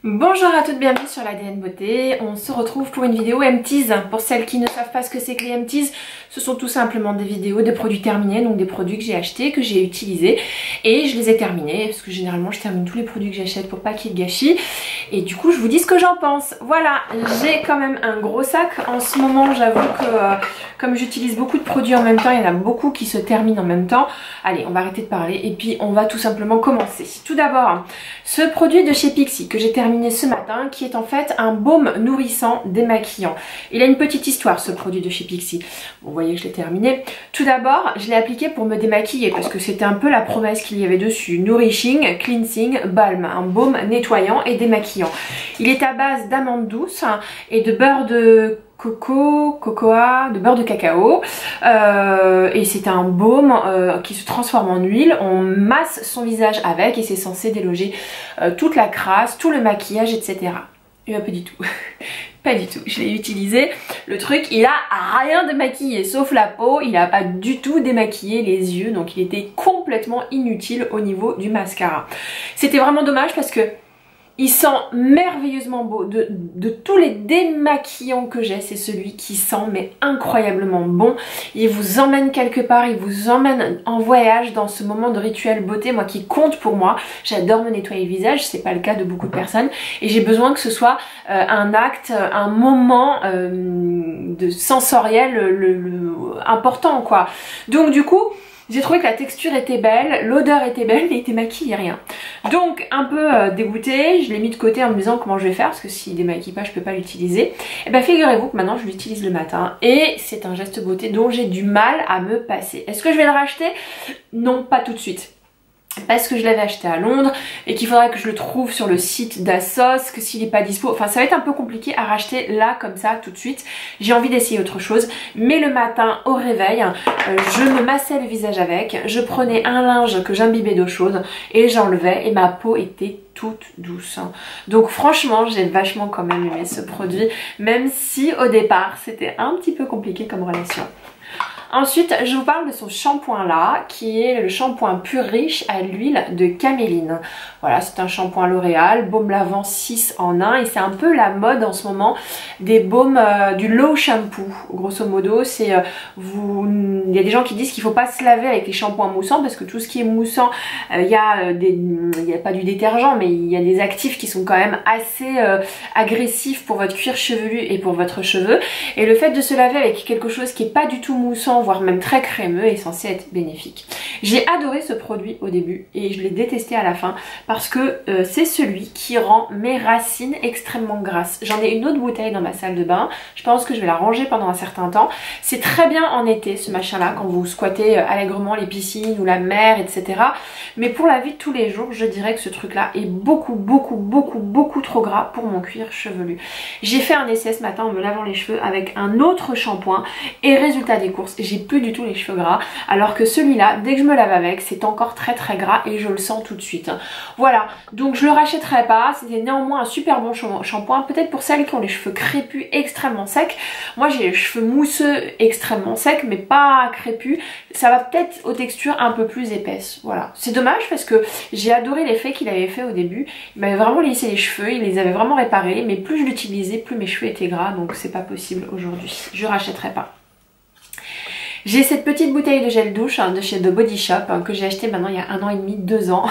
Bonjour à toutes, bienvenue sur l'ADN Beauté. On se retrouve pour une vidéo empties. Pour celles qui ne savent pas ce que c'est que les empties, ce sont tout simplement des vidéos de produits terminés, donc des produits que j'ai achetés, que j'ai utilisés et je les ai terminés parce que généralement je termine tous les produits que j'achète pour pas qu'il y ait de gâchis. Et du coup je vous dis ce que j'en pense. Voilà, j'ai quand même un gros sac en ce moment. J'avoue que comme j'utilise beaucoup de produits en même temps, il y en a beaucoup qui se terminent en même temps. Allez, on va arrêter de parler et puis on va tout simplement commencer. Tout d'abord, ce produit de chez Pixi que j'ai terminé ce matin, qui est en fait un baume nourrissant démaquillant. Il a une petite histoire, ce produit de chez Pixi. Vous voyez que je l'ai terminé. Tout d'abord, je l'ai appliqué pour me démaquiller parce que c'était un peu la promesse qu'il y avait dessus. Nourishing, Cleansing, Balm, un baume nettoyant et démaquillant. Il est à base d'amandes douces et de beurre de cocoa, de beurre de cacao, et c'est un baume qui se transforme en huile. On masse son visage avec et c'est censé déloger toute la crasse, tout le maquillage, etc. Et pas du tout. Pas du tout, je l'ai utilisé. Le truc, il a rien démaquillé sauf la peau, il a pas du tout démaquillé les yeux, donc il était complètement inutile au niveau du mascara. C'était vraiment dommage parce que il sent merveilleusement beau. De tous les démaquillants que j'ai, c'est celui qui sent mais incroyablement bon. Il vous emmène quelque part, il vous emmène en voyage dans ce moment de rituel beauté, moi qui compte pour moi. J'adore me nettoyer le visage, c'est pas le cas de beaucoup de personnes. Et j'ai besoin que ce soit un acte, un moment de sensoriel important quoi. Donc du coup, j'ai trouvé que la texture était belle, l'odeur était belle, mais il démaquille rien. Donc un peu dégoûtée, je l'ai mis de côté en me disant comment je vais faire, parce que s'il démaquille pas, je peux pas l'utiliser. Et bien figurez-vous que maintenant je l'utilise le matin, et c'est un geste beauté dont j'ai du mal à me passer. Est-ce que je vais le racheter? Non, pas tout de suite. Parce que je l'avais acheté à Londres et qu'il faudrait que je le trouve sur le site d'Assos, que s'il n'est pas dispo, enfin ça va être un peu compliqué à racheter là comme ça tout de suite. J'ai envie d'essayer autre chose, mais le matin au réveil, je me massais le visage avec, je prenais un linge que j'imbibais d'eau chaude et j'enlevais et ma peau était toute douce. Donc franchement j'ai vachement quand même aimé ce produit, même si au départ c'était un petit peu compliqué comme relation. Ensuite, je vous parle de son shampoing là, qui est le shampoing pur riche à l'huile de caméline. Voilà, c'est un shampoing L'Oréal, baume lavant 6 en 1 et c'est un peu la mode en ce moment des baumes du low shampoo. Grosso modo, c'est il y a des gens qui disent qu'il ne faut pas se laver avec les shampoings moussants parce que tout ce qui est moussant, il y a pas du détergent, mais il y a des actifs qui sont quand même assez agressifs pour votre cuir chevelu et pour votre cheveu. Et le fait de se laver avec quelque chose qui n'est pas du tout moussant, voire même très crémeux, est censé être bénéfique. J'ai adoré ce produit au début et je l'ai détesté à la fin parce que c'est celui qui rend mes racines extrêmement grasses. J'en ai une autre bouteille dans ma salle de bain, je pense que je vais la ranger pendant un certain temps. C'est très bien en été ce machin là quand vous squattez allègrement les piscines ou la mer, etc. Mais pour la vie de tous les jours, je dirais que ce truc là est beaucoup trop gras pour mon cuir chevelu. J'ai fait un essai ce matin en me lavant les cheveux avec un autre shampoing et résultat des courses, j'ai plus du tout les cheveux gras, alors que celui-là, dès que je me lave avec, c'est encore très gras et je le sens tout de suite. Voilà, donc je le rachèterai pas, c'était néanmoins un super bon shampoing, peut-être pour celles qui ont les cheveux crépus extrêmement secs. Moi j'ai les cheveux mousseux extrêmement secs, mais pas crépus, ça va peut-être aux textures un peu plus épaisses. Voilà, c'est dommage parce que j'ai adoré l'effet qu'il avait fait au début, il m'avait vraiment lissé les cheveux, il les avait vraiment réparés, mais plus je l'utilisais, plus mes cheveux étaient gras, donc c'est pas possible aujourd'hui, je rachèterai pas. J'ai cette petite bouteille de gel douche de chez The Body Shop que j'ai acheté maintenant il y a 1 an et demi, 2 ans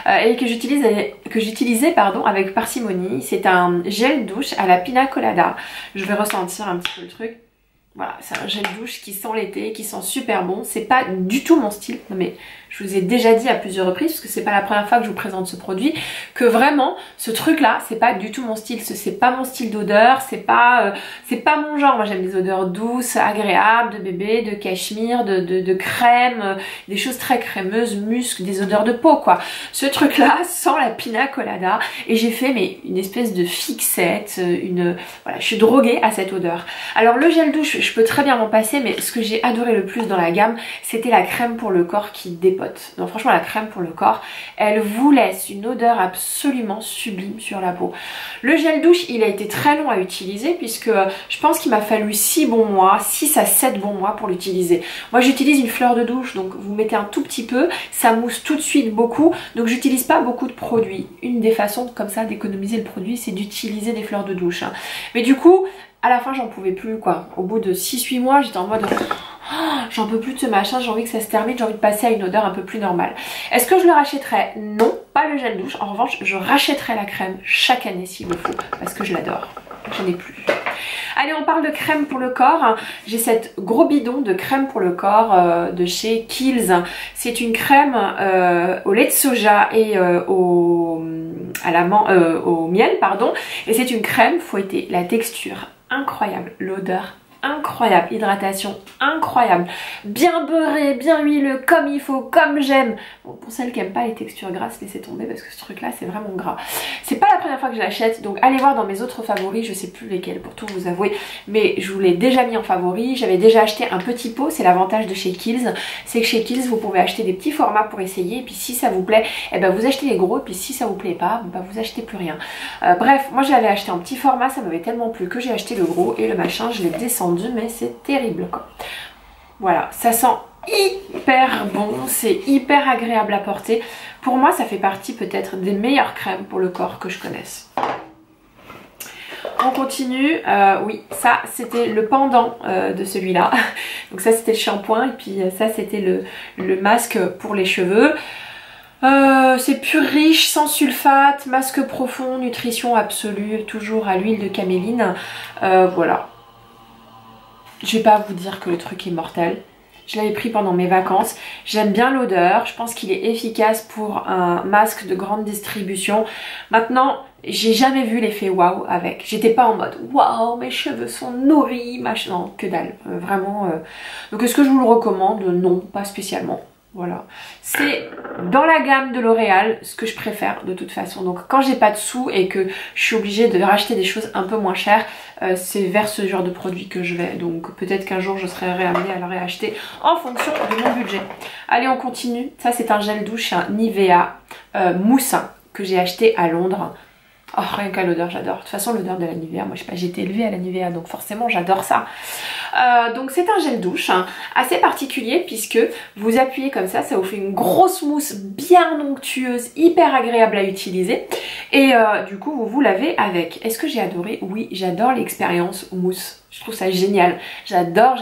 et que j'utilisais avec parcimonie. C'est un gel douche à la pina colada. Je vais ressentir un petit peu le truc. Voilà, c'est un gel douche qui sent l'été, qui sent super bon. C'est pas du tout mon style, non mais je vous ai déjà dit à plusieurs reprises, parce que c'est pas la première fois que je vous présente ce produit, que vraiment ce truc là c'est pas du tout mon style, c'est pas mon style d'odeur, c'est pas mon genre. Moi j'aime les odeurs douces, agréables, de bébé, de cachemire, de crème, des choses très crémeuses, musc, des odeurs de peau quoi. Ce truc là sent la pina colada et j'ai fait mais une espèce de fixette, voilà, je suis droguée à cette odeur. Alors le gel douche, je peux très bien m'en passer, mais ce que j'ai adoré le plus dans la gamme, c'était la crème pour le corps qui dépote. dépote. Donc franchement la crème pour le corps, elle vous laisse une odeur absolument sublime sur la peau. Le gel douche, il a été très long à utiliser puisque je pense qu'il m'a fallu 6 bons mois, 6 à 7 bons mois pour l'utiliser. Moi j'utilise une fleur de douche, donc vous mettez un tout petit peu, ça mousse tout de suite beaucoup, donc j'utilise pas beaucoup de produits. Une des façons comme ça d'économiser le produit, c'est d'utiliser des fleurs de douche. Mais du coup, à la fin j'en pouvais plus quoi. Au bout de 6-8 mois, j'étais en mode j'en peux plus de ce machin, j'ai envie que ça se termine, j'ai envie de passer à une odeur un peu plus normale. Est-ce que je le rachèterais? Non, pas le gel douche. En revanche, je rachèterai la crème chaque année s'il le faut, parce que je l'adore. J'en ai plus. Allez, on parle de crème pour le corps. J'ai cette gros bidon de crème pour le corps de chez Kiehl's. C'est une crème au lait de soja et au miel, pardon. Et c'est une crème fouettée. La texture incroyable, l'odeur incroyable, hydratation incroyable, bien beurré, bien huileux, comme il faut, comme j'aime. Bon, pour celles qui n'aiment pas les textures grasses, laissez tomber parce que ce truc là c'est vraiment gras. C'est pas la première fois que je l'achète, donc allez voir dans mes autres favoris, je sais plus lesquels pour tout vous avouer, mais je vous l'ai déjà mis en favori. J'avais déjà acheté un petit pot, c'est l'avantage de chez Kiehl's, c'est que chez Kiehl's vous pouvez acheter des petits formats pour essayer, et puis si ça vous plaît, eh ben vous achetez les gros, et puis si ça vous plaît pas, ben vous achetez plus rien. Bref, moi je l'avais acheté en petit format, ça m'avait tellement plu que j'ai acheté le gros, et le machin je l'ai descendu, mais c'est terrible quoi. Voilà, ça sent hyper bon, c'est hyper agréable à porter. Pour moi ça fait partie peut-être des meilleures crèmes pour le corps que je connaisse. On continue, oui ça c'était le pendant de celui-là. Donc ça c'était le shampoing et puis ça c'était le masque pour les cheveux. C'est pur riche, sans sulfate, masque profond, nutrition absolue, toujours à l'huile de caméline. Voilà. Je vais pas vous dire que le truc est mortel. Je l'avais pris pendant mes vacances. J'aime bien l'odeur. Je pense qu'il est efficace pour un masque de grande distribution. Maintenant, j'ai jamais vu l'effet waouh avec. J'étais pas en mode waouh, mes cheveux sont nourris, machin. Non, que dalle. Vraiment. Donc est-ce que je vous le recommande? Non, pas spécialement. Voilà, c'est dans la gamme de L'Oréal ce que je préfère de toute façon. Donc quand j'ai pas de sous et que je suis obligée de racheter des choses un peu moins chères, c'est vers ce genre de produit que je vais. Donc peut-être qu'un jour je serai amenée à le réacheter en fonction de mon budget. Allez, on continue. Ça c'est un gel douche, un Nivea mousse que j'ai acheté à Londres. Oh, rien qu'à l'odeur, j'adore. De toute façon, l'odeur de la Nivea, moi je sais pas, j'ai été élevée à la Nivea, donc forcément j'adore ça. Donc c'est un gel douche assez particulier puisque vous appuyez comme ça vous fait une grosse mousse bien onctueuse, hyper agréable à utiliser. Et du coup, vous vous lavez avec. Est-ce que j'ai adoré? Oui, j'adore l'expérience mousse. Je trouve ça génial. J'adore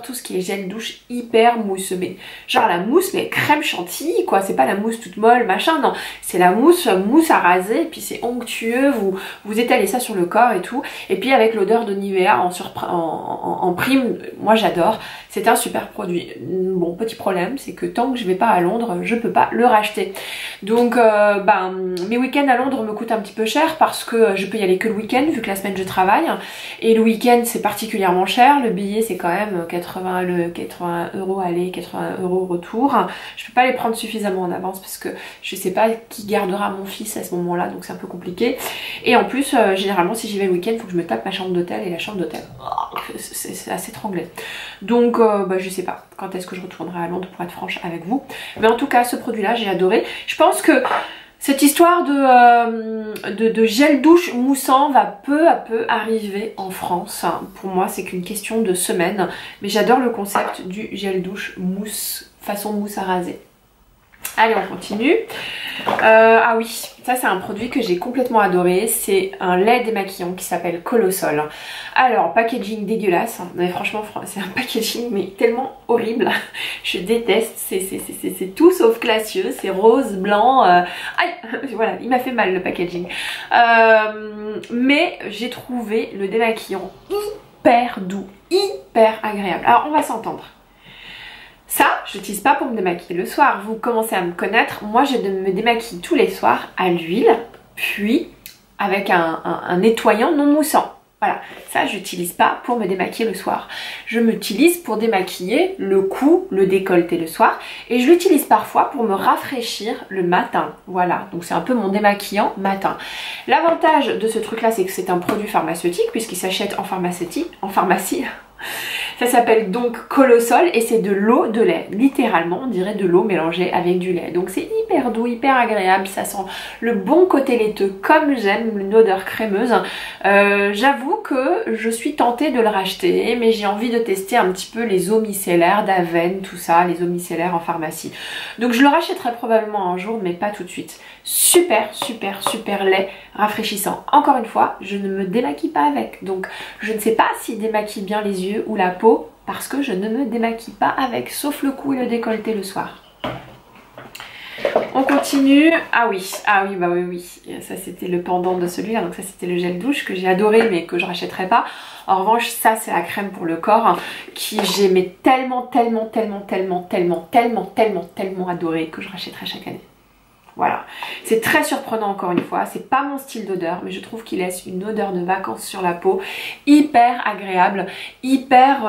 tout ce qui est gel douche hyper mousseux. Mais genre la mousse, mais crème chantilly quoi. C'est pas la mousse toute molle, machin, non. C'est la mousse à raser, et puis c'est onctueux. Vous étalez ça sur le corps et tout. Et puis avec l'odeur de Nivea en prime, moi j'adore. C'est un super produit. Bon, petit problème, c'est que tant que je vais pas à Londres, je peux pas le racheter. Donc mes week-ends à Londres me coûtent un petit peu cher parce que je peux y aller que le week-end vu que la semaine je travaille. Et le week-end c'est particulièrement cher. Le billet c'est quand même 80 € aller, 80 € retour. Je peux pas les prendre suffisamment en avance parce que je sais pas qui gardera mon fils à ce moment-là, donc c'est un peu compliqué. Et en plus, généralement si j'y vais le week-end, il faut que je me tape ma chambre d'hôtel et la chambre d'hôtel, c'est assez étranglé. Donc je sais pas quand est-ce que je retournerai à Londres pour être franche avec vous. Mais en tout cas, ce produit-là, j'ai adoré. Je pense que cette histoire de gel douche moussant va peu à peu arriver en France. Pour moi, c'est qu'une question de semaines. Mais j'adore le concept du gel douche mousse, façon mousse à raser. Allez, on continue. Ah oui, ça c'est un produit que j'ai complètement adoré. C'est un lait démaquillant qui s'appelle Colossol. Alors, packaging dégueulasse. Mais franchement, c'est un packaging mais tellement horrible. Je déteste. C'est tout sauf classieux. C'est rose, blanc. Aïe, voilà, il m'a fait mal le packaging. Mais j'ai trouvé le démaquillant hyper doux, hyper agréable. Alors, on va s'entendre. Ça, je l'utilise pas pour me démaquiller le soir. Vous commencez à me connaître. Moi, je me démaquille tous les soirs à l'huile, puis avec un nettoyant non moussant. Voilà, ça, j'utilise pas pour me démaquiller le soir. Je m'utilise pour démaquiller le cou, le décolleté le soir. Et je l'utilise parfois pour me rafraîchir le matin. Voilà, donc c'est un peu mon démaquillant matin. L'avantage de ce truc-là, c'est que c'est un produit pharmaceutique puisqu'il s'achète en pharmacie. Ça s'appelle donc Colossol et c'est de l'eau de lait. Littéralement, on dirait de l'eau mélangée avec du lait. Donc c'est hyper doux, hyper agréable. Ça sent le bon côté laiteux comme j'aime, une odeur crémeuse. J'avoue que je suis tentée de le racheter, mais j'ai envie de tester un petit peu les eaux micellaires d'Aven, tout ça, les eaux micellaires en pharmacie. Donc je le rachèterai probablement un jour, mais pas tout de suite. Super, super, super lait rafraîchissant. Encore une fois, je ne me démaquille pas avec. Donc je ne sais pas s'il démaquille bien les yeux ou la peau, parce que je ne me démaquille pas avec, sauf le cou et le décolleté le soir. On continue. Ah oui, bah oui. Ça c'était le pendant de celui-là, donc ça c'était le gel douche que j'ai adoré mais que je rachèterai pas. En revanche, ça c'est la crème pour le corps qui j'aimais tellement adoré que je rachèterai chaque année. Voilà, c'est très surprenant encore une fois, c'est pas mon style d'odeur, mais je trouve qu'il laisse une odeur de vacances sur la peau, hyper agréable, hyper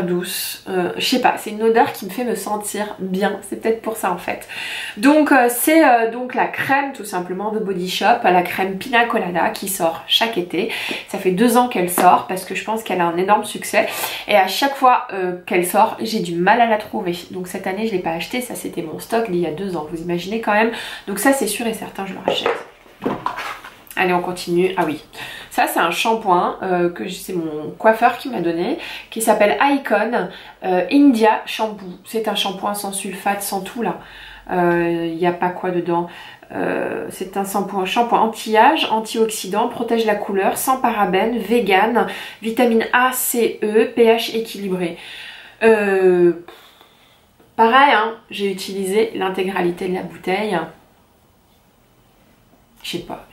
douce, je sais pas, c'est une odeur qui me fait me sentir bien, c'est peut-être pour ça en fait. Donc c'est donc la crème tout simplement de Body Shop, la crème Pina Colada qui sort chaque été. Ça fait 2 ans qu'elle sort parce que je pense qu'elle a un énorme succès et à chaque fois qu'elle sort j'ai du mal à la trouver. Donc cette année je l'ai pas acheté, ça c'était mon stock d'il y a 2 ans, vous imaginez quand même. Donc ça c'est sûr et certain je le rachète. Allez on continue, ah oui. Ça c'est un shampoing que c'est mon coiffeur qui m'a donné, qui s'appelle Icon India Shampoo. C'est un shampoing sans sulfate, sans tout là. Il n'y a pas quoi dedans. C'est un shampoing anti-âge, antioxydant, protège la couleur, sans parabènes, vegan, vitamine A, C, E, pH équilibré. Pareil, hein, j'ai utilisé l'intégralité de la bouteille. Je sais pas,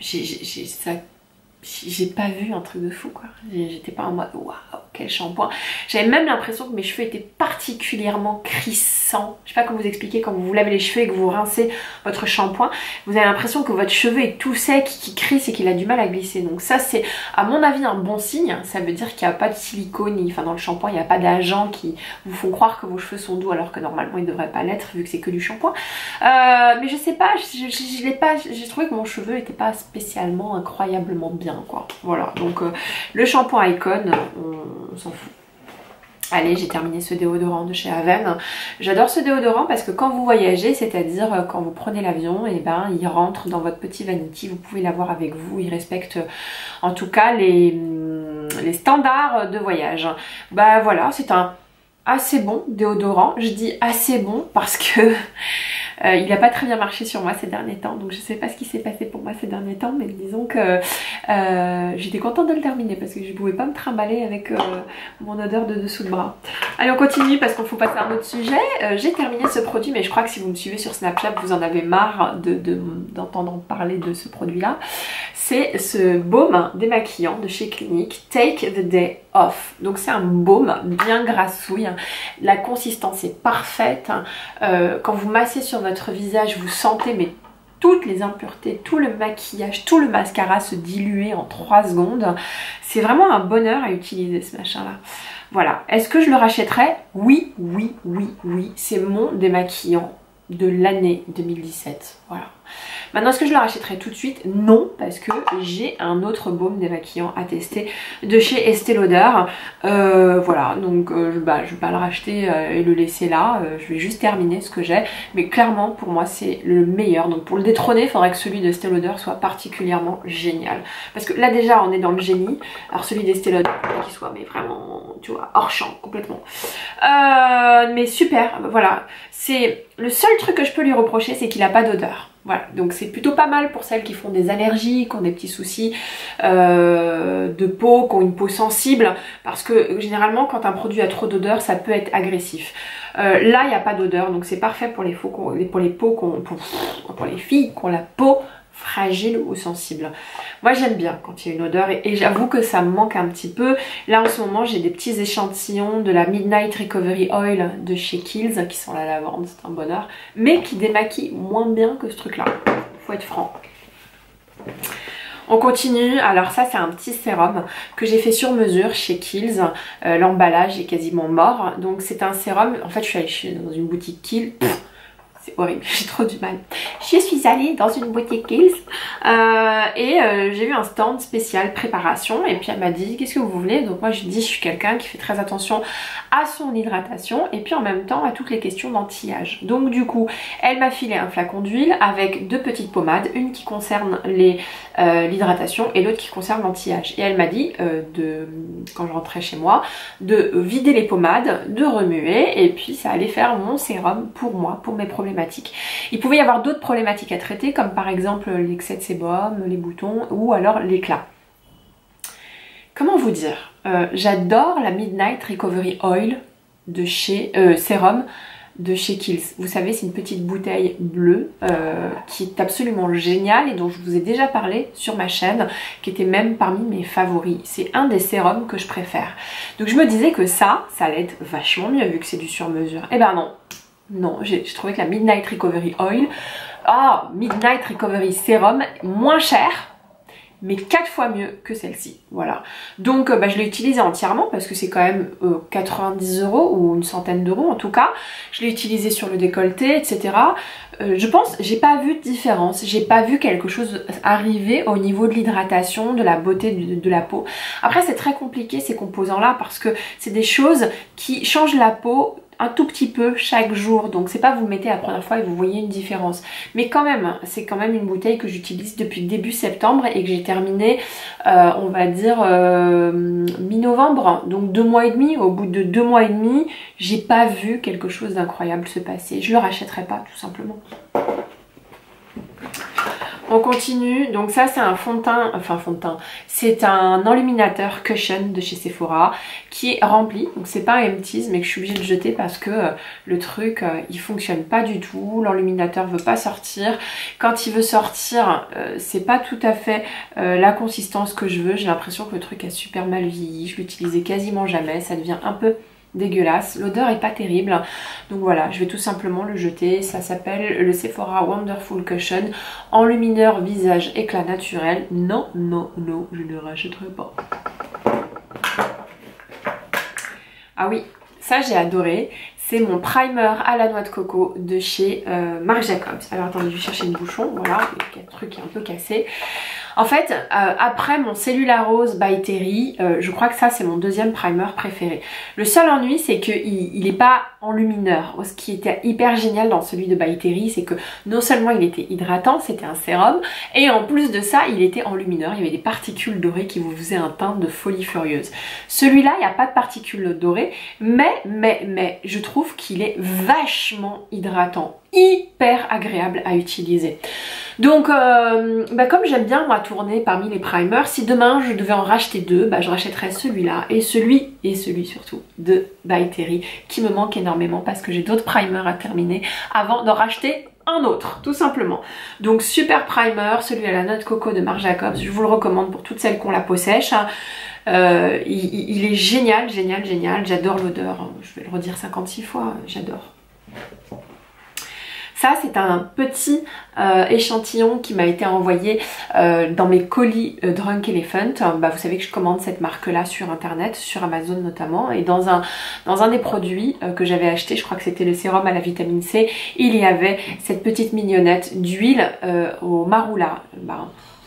j'ai pas vu un truc de fou quoi. J'étais pas en mode waouh quel shampoing. J'avais même l'impression que mes cheveux étaient particulièrement crissants. Je sais pas comment vous expliquer, quand vous vous lavez les cheveux et que vous rincez votre shampoing, vous avez l'impression que votre cheveu est tout sec, qui crisse et qu'il a du mal à glisser. Donc ça c'est à mon avis un bon signe. Ça veut dire qu'il n'y a pas de silicone, enfin dans le shampoing il n'y a pas d'agents qui vous font croire que vos cheveux sont doux alors que normalement ils ne devraient pas l'être vu que c'est que du shampoing. Mais je sais pas, je l'ai pas, j'ai trouvé que mon cheveu n'était pas spécialement incroyablement bien quoi. Voilà, donc le shampoing Icon, on s'en fout. Allez, j'ai terminé ce déodorant de chez Aven. J'adore ce déodorant parce que quand vous voyagez, c'est-à-dire quand vous prenez l'avion, et ben il rentre dans votre petit vanity, vous pouvez l'avoir avec vous, il respecte en tout cas les standards de voyage. Bah voilà, c'est un assez bon déodorant. Je dis assez bon parce que il n'a pas très bien marché sur moi ces derniers temps, donc je sais pas ce qui s'est passé pour moi ces derniers temps, mais disons que j'étais contente de le terminer parce que je pouvais pas me trimballer avec mon odeur de dessous de bras. Allez on continue parce qu'il faut passer à un autre sujet. J'ai terminé ce produit, mais je crois que si vous me suivez sur Snapchat vous en avez marre d'entendre parler de ce produit là. C'est ce baume démaquillant de chez Clinique, Take the Day Off. Donc c'est un baume bien grassouille, la consistance est parfaite. Quand vous massez sur votre visage, vous sentez mais toutes les impuretés, tout le maquillage, tout le mascara se diluer en 3 secondes. C'est vraiment un bonheur à utiliser ce machin là. Voilà, est-ce que je le rachèterai? Oui, c'est mon démaquillant de l'année 2017. Voilà. Maintenant, est-ce que je le rachèterai tout de suite? Non, parce que j'ai un autre baume démaquillant à tester de chez Estée Lauder. Voilà, donc je vais pas le racheter et le laisser là. Je vais juste terminer ce que j'ai. Mais clairement, pour moi, c'est le meilleur. Donc pour le détrôner, il faudrait que celui d'Estée Lauder soit particulièrement génial. Parce que là, déjà, on est dans le génie. Alors celui d'Estée Lauder, il faudrait qu'il soit mais vraiment, tu vois, hors champ, complètement. Mais super, voilà. C'est le seul truc que je peux lui reprocher, c'est qu'il n'a pas d'odeur. Voilà, donc c'est plutôt pas mal pour celles qui font des allergies, qui ont des petits soucis de peau, qui ont une peau sensible, parce que généralement quand un produit a trop d'odeur, ça peut être agressif. Là, il n'y a pas d'odeur, donc c'est parfait pour les filles qui ont la peau fragile ou sensible. Moi j'aime bien quand il y a une odeur et j'avoue que ça me manque un petit peu. Là en ce moment j'ai des petits échantillons de la Midnight Recovery Oil de chez Kiehl's qui sont la lavande, c'est un bonheur, mais qui démaquillent moins bien que ce truc là, faut être franc. On continue, alors ça c'est un petit sérum que j'ai fait sur mesure chez Kiehl's. L'emballage est quasiment mort, donc c'est un sérum, en fait je suis allée dans une boutique Kiehl's, c'est horrible, j'ai trop du mal. Je suis allée dans une boutique Kiehl's et j'ai eu un stand spécial préparation et puis elle m'a dit qu'est-ce que vous voulez, donc moi je lui dis je suis quelqu'un qui fait très attention à son hydratation et puis en même temps à toutes les questions d'anti-âge. Donc du coup elle m'a filé un flacon d'huile avec 2 petites pommades, une qui concerne l'hydratation et l'autre qui concerne l'anti-âge. Et elle m'a dit quand je rentrais chez moi de vider les pommades, de remuer et puis ça allait faire mon sérum pour moi, pour mes problématiques. Il pouvait y avoir d'autres problématiques à traiter comme par exemple l'excès de sébum, les boutons ou alors l'éclat. Comment vous dire, j'adore la Midnight Recovery Oil de chez sérum de chez Kiehl's. Vous savez, c'est une petite bouteille bleue qui est absolument géniale et dont je vous ai déjà parlé sur ma chaîne, qui était même parmi mes favoris. C'est un des sérums que je préfère. Donc je me disais que ça allait être vachement mieux vu que c'est du sur-mesure. Eh ben non, non, j'ai trouvé que la Midnight Recovery Oil, Midnight Recovery Serum, moins cher, mais 4 fois mieux que celle-ci, voilà. Donc je l'ai utilisé entièrement parce que c'est quand même 90 € ou une centaine d'euros en tout cas. Je l'ai utilisé sur le décolleté, etc. Je pense, j'ai pas vu de différence, j'ai pas vu quelque chose arriver au niveau de l'hydratation, de la beauté de la peau. Après c'est très compliqué ces composants-là parce que c'est des choses qui changent la peau un tout petit peu chaque jour, donc c'est pas vous mettez la première fois et vous voyez une différence, mais quand même c'est quand même une bouteille que j'utilise depuis début septembre et que j'ai terminée on va dire mi-novembre, donc 2 mois et demi. Au bout de 2 mois et demi j'ai pas vu quelque chose d'incroyable se passer, je le rachèterai pas tout simplement. On continue, donc ça c'est un fond de teint, c'est un enluminateur Cushion de chez Sephora qui est rempli, donc c'est pas un empties mais que je suis obligée de jeter parce que le truc il fonctionne pas du tout, l'enluminateur veut pas sortir, quand il veut sortir c'est pas tout à fait la consistance que je veux, j'ai l'impression que le truc a super mal vieilli, je l'utilisais quasiment jamais, ça devient un peu dégueulasse, l'odeur est pas terrible, donc voilà, je vais tout simplement le jeter. Ça s'appelle le Sephora Wonderful Cushion enlumineur visage éclat naturel. Non, non, non, je ne rachèterai pas. Ah oui, ça j'ai adoré, c'est mon primer à la noix de coco de chez Marc Jacobs. Alors attendez, je vais chercher le bouchon, voilà, il y a un truc qui est un peu cassé. En fait, après mon Cellula Rose by Terry, je crois que ça c'est mon deuxième primer préféré. Le seul ennui c'est qu'il n'est pas enlumineur. Ce qui était hyper génial dans celui de by Terry, c'est que non seulement il était hydratant, c'était un sérum, et en plus de ça il était enlumineur, il y avait des particules dorées qui vous faisaient un teint de folie furieuse. Celui-là il n'y a pas de particules dorées, mais je trouve qu'il est vachement hydratant, hyper agréable à utiliser. Donc comme j'aime bien moi tourner parmi les primers, si demain je devais en racheter 2, je rachèterais celui-là et celui surtout de by Terry qui me manque énormément parce que j'ai d'autres primers à terminer avant d'en racheter un autre, tout simplement. Donc super primer, celui à la noix de coco de Marc Jacobs, je vous le recommande pour toutes celles qui ont la peau sèche. Il est génial, génial, génial, j'adore l'odeur, je vais le redire 56 fois, j'adore. Ça c'est un petit échantillon qui m'a été envoyé dans mes colis Drunk Elephant. Vous savez que je commande cette marque là sur internet, sur Amazon notamment, et dans un des produits que j'avais acheté, je crois que c'était le sérum à la vitamine C, il y avait cette petite mignonnette d'huile au marula.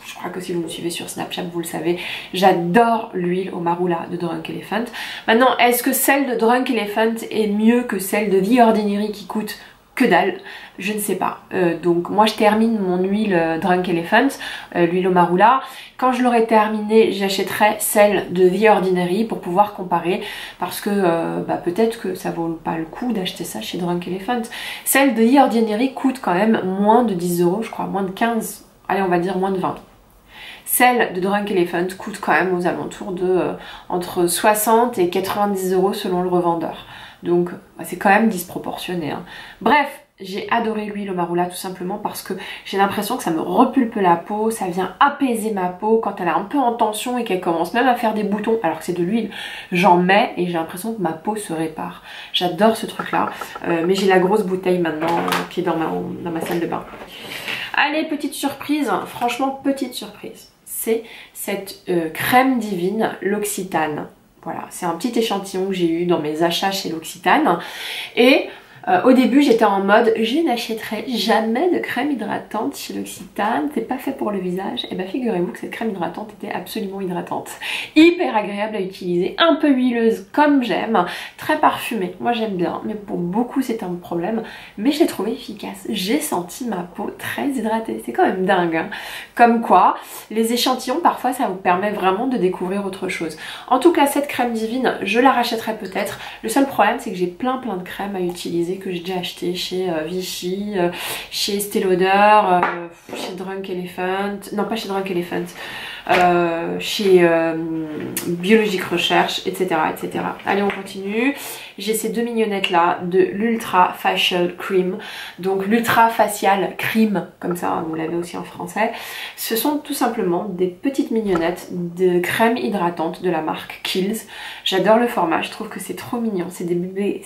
Je crois que si vous me suivez sur Snapchat, vous le savez, j'adore l'huile au marula de Drunk Elephant. Maintenant, est-ce que celle de Drunk Elephant est mieux que celle de The Ordinary qui coûte que dalle? Je ne sais pas. Donc moi je termine mon huile Drunk Elephant, l'huile au marula. Quand je l'aurai terminée, j'achèterai celle de The Ordinary pour pouvoir comparer, parce que peut-être que ça vaut pas le coup d'acheter ça chez Drunk Elephant. Celle de The Ordinary coûte quand même moins de 10 €, je crois, moins de 15, allez on va dire moins de 20. Celle de Drunk Elephant coûte quand même aux alentours de entre 60 et 90 € selon le revendeur. Donc c'est quand même disproportionné, hein. Bref, j'ai adoré l'huile au marula tout simplement parce que j'ai l'impression que ça me repulpe la peau, ça vient apaiser ma peau quand elle est un peu en tension et qu'elle commence même à faire des boutons alors que c'est de l'huile. J'en mets et j'ai l'impression que ma peau se répare. J'adore ce truc là, mais j'ai la grosse bouteille maintenant qui est dans ma salle de bain. Allez, petite surprise, franchement petite surprise. C'est cette crème divine, l'Occitane. Voilà, c'est un petit échantillon que j'ai eu dans mes achats chez l'Occitane. Et Au début j'étais en mode je n'achèterai jamais de crème hydratante chez L'Occitane, c'est pas fait pour le visage. Et bien figurez-vous que cette crème hydratante était absolument hydratante, hyper agréable à utiliser, un peu huileuse comme j'aime, très parfumée, moi j'aime bien, mais pour beaucoup c'est un problème, mais je l'ai trouvée efficace. J'ai senti ma peau très hydratée, c'est quand même dingue hein. Comme quoi les échantillons parfois ça vous permet vraiment de découvrir autre chose. En tout cas cette crème divine je la rachèterai peut-être, le seul problème c'est que j'ai plein de crèmes à utiliser que j'ai déjà acheté chez Vichy, chez Estée Lauder, chez Drunk Elephant, non pas chez Drunk Elephant, chez Biologique Recherche, etc., etc. Allez on continue. J'ai ces deux mignonnettes là de l'Ultra Facial Cream, donc l'Ultra Facial Cream, comme ça vous l'avez aussi en français. Ce sont tout simplement des petites mignonnettes de crème hydratante de la marque Kiehl's. J'adore le format, je trouve que c'est trop mignon, c'est des bébés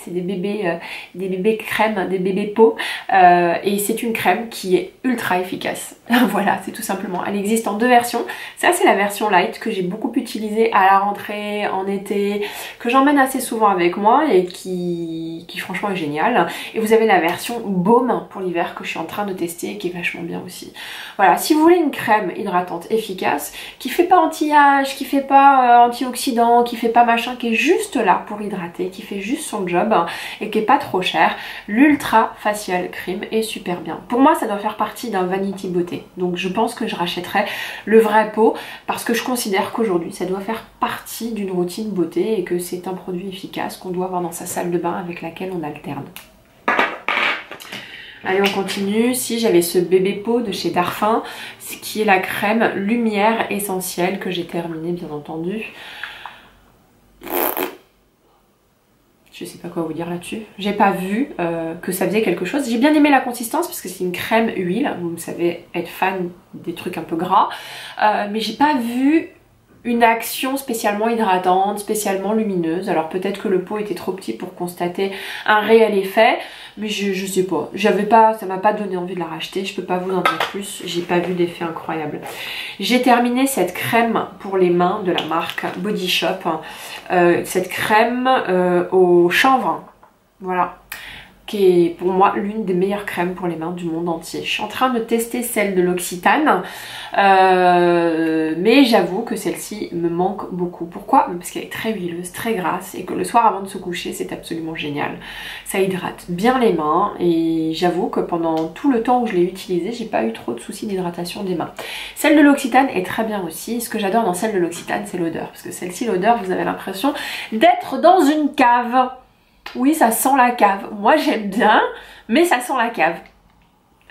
crème, des bébés peau, et c'est une crème qui est ultra efficace. Voilà, c'est tout simplement. Elle existe en deux versions. Ça c'est la version light que j'ai beaucoup utilisée à la rentrée, en été, que j'emmène assez souvent avec moi et qui franchement est géniale. Et vous avez la version baume pour l'hiver que je suis en train de tester et qui est vachement bien aussi. Voilà, si vous voulez une crème hydratante efficace, qui fait pas anti-âge, qui fait pas antioxydant, qui fait pas machin, qui est juste là pour hydrater, qui fait juste son job et qui est pas trop cher, l'Ultra Facial Cream est super bien. Pour moi ça doit faire partie d'un Vanity Beauté, donc je pense que je rachèterai le vrai pot parce que je considère qu'aujourd'hui ça doit faire partie d'une routine beauté et que c'est un produit efficace qu'on doit avoir dans sa salle de bain avec laquelle on alterne. Allez on continue. Si j'avais ce bébé pot de chez Darphin, ce qui est la crème lumière essentielle que j'ai terminée bien entendu. Je sais pas quoi vous dire là-dessus. J'ai pas vu que ça faisait quelque chose. J'ai bien aimé la consistance parce que c'est une crème huile. Vous savez être fan des trucs un peu gras. Mais j'ai pas vu une action spécialement hydratante, spécialement lumineuse. Alors peut-être que le pot était trop petit pour constater un réel effet, mais je sais pas. Ça m'a pas donné envie de la racheter, je peux pas vous en dire plus, j'ai pas vu d'effet incroyable. J'ai terminé cette crème pour les mains de la marque Body Shop, cette crème au chanvre, voilà, qui est pour moi l'une des meilleures crèmes pour les mains du monde entier. Je suis en train de tester celle de l'Occitane, mais j'avoue que celle-ci me manque beaucoup. Pourquoi? Parce qu'elle est très huileuse, très grasse, et que le soir avant de se coucher c'est absolument génial. Ça hydrate bien les mains, et j'avoue que pendant tout le temps où je l'ai utilisée, j'ai pas eu trop de soucis d'hydratation des mains. Celle de l'Occitane est très bien aussi. Ce que j'adore dans celle de l'Occitane c'est l'odeur, parce que celle-ci, l'odeur, vous avez l'impression d'être dans une cave. Oui, ça sent la cave. Moi, j'aime bien, mais ça sent la cave.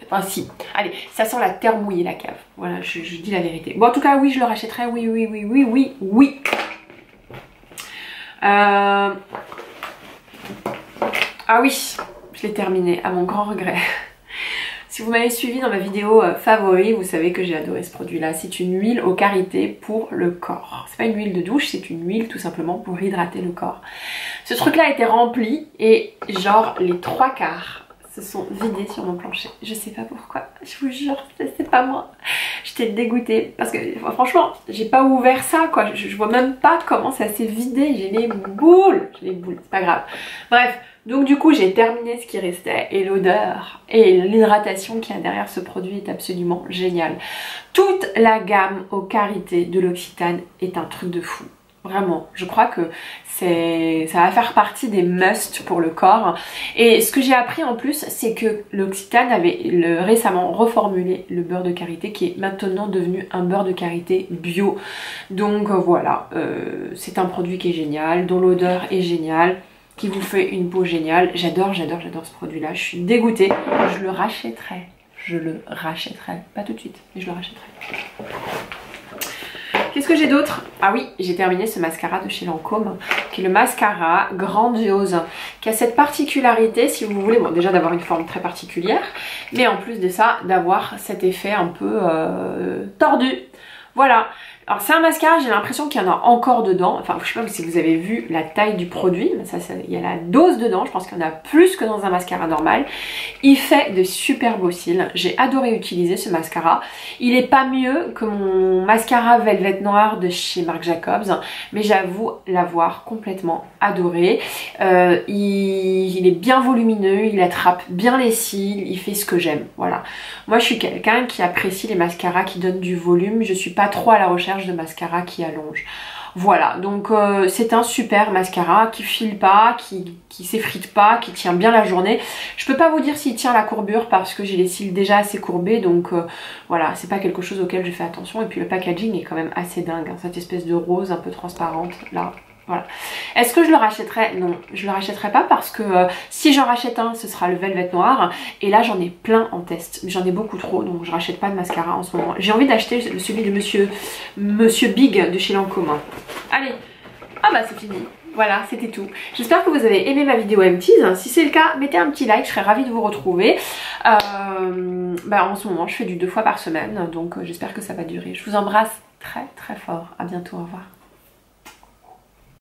Enfin, si. Allez, ça sent la terre mouillée, la cave. Voilà, je dis la vérité. Bon, en tout cas, oui, je le rachèterai. Oui, oui, oui, oui, oui, oui. Ah oui, je l'ai terminé, à mon grand regret. Si vous m'avez suivi dans ma vidéo favori, vous savez que j'ai adoré ce produit-là. C'est une huile au karité pour le corps. C'est pas une huile de douche, c'est une huile tout simplement pour hydrater le corps. Ce truc-là a été rempli et genre les 3/4 se sont vidés sur mon plancher. Je sais pas pourquoi, je vous jure, c'est pas moi. J'étais dégoûtée parce que franchement, j'ai pas ouvert ça quoi. Je vois même pas comment ça s'est vidé. J'ai les boules, c'est pas grave. Bref. Donc du coup j'ai terminé ce qui restait et l'odeur et l'hydratation qu'il y a derrière ce produit est absolument géniale. Toute la gamme au karité de l'Occitane est un truc de fou. Vraiment, je crois que ça va faire partie des must pour le corps. Et ce que j'ai appris en plus, c'est que l'Occitane avait récemment reformulé le beurre de karité qui est maintenant devenu un beurre de karité bio. Donc voilà, c'est un produit qui est génial, dont l'odeur est géniale, qui vous fait une peau géniale. J'adore ce produit-là. Je suis dégoûtée. Je le rachèterai. Je le rachèterai. Pas tout de suite, mais je le rachèterai. Qu'est-ce que j'ai d'autre? Ah oui, j'ai terminé ce mascara de chez Lancôme, qui est le mascara Grandiose, qui a cette particularité, si vous voulez, bon déjà d'avoir une forme très particulière, mais en plus de ça, d'avoir cet effet un peu tordu. Voilà, Alors c'est un mascara, j'ai l'impression qu'il y en a encore dedans. Enfin je sais pas si vous avez vu la taille du produit, mais ça il y a la dose dedans, je pense qu'il y en a plus que dans un mascara normal. Il fait de super beaux cils, j'ai adoré utiliser ce mascara. Il est pas mieux que mon mascara Velvet Noir de chez Marc Jacobs, mais j'avoue l'avoir complètement adoré. Il est bien volumineux, il attrape bien les cils, il fait ce que j'aime, voilà. Moi je suis quelqu'un qui apprécie les mascaras qui donnent du volume, je suis pas trop à la recherche de mascara qui allonge. Voilà, donc c'est un super mascara qui file pas, qui s'effrite pas, qui tient bien la journée. Je peux pas vous dire s'il tient la courbure parce que j'ai les cils déjà assez courbés, donc voilà, c'est pas quelque chose auquel je fais attention. Et puis le packaging est quand même assez dingue, hein, cette espèce de rose un peu transparente là. Voilà. Est-ce que je le rachèterai? Non, je le rachèterai pas parce que si j'en rachète un, ce sera le Velvet Noir. Et là, j'en ai plein en test. Mais j'en ai beaucoup trop, donc je rachète pas de mascara en ce moment. J'ai envie d'acheter celui de Monsieur Big de chez Lancôme. Allez, ah bah c'est fini. Voilà, c'était tout. J'espère que vous avez aimé ma vidéo Empties. Si c'est le cas, mettez un petit like, je serais ravie de vous retrouver. En ce moment, je fais du 2 fois par semaine, donc j'espère que ça va durer. Je vous embrasse très très fort. À bientôt, au revoir.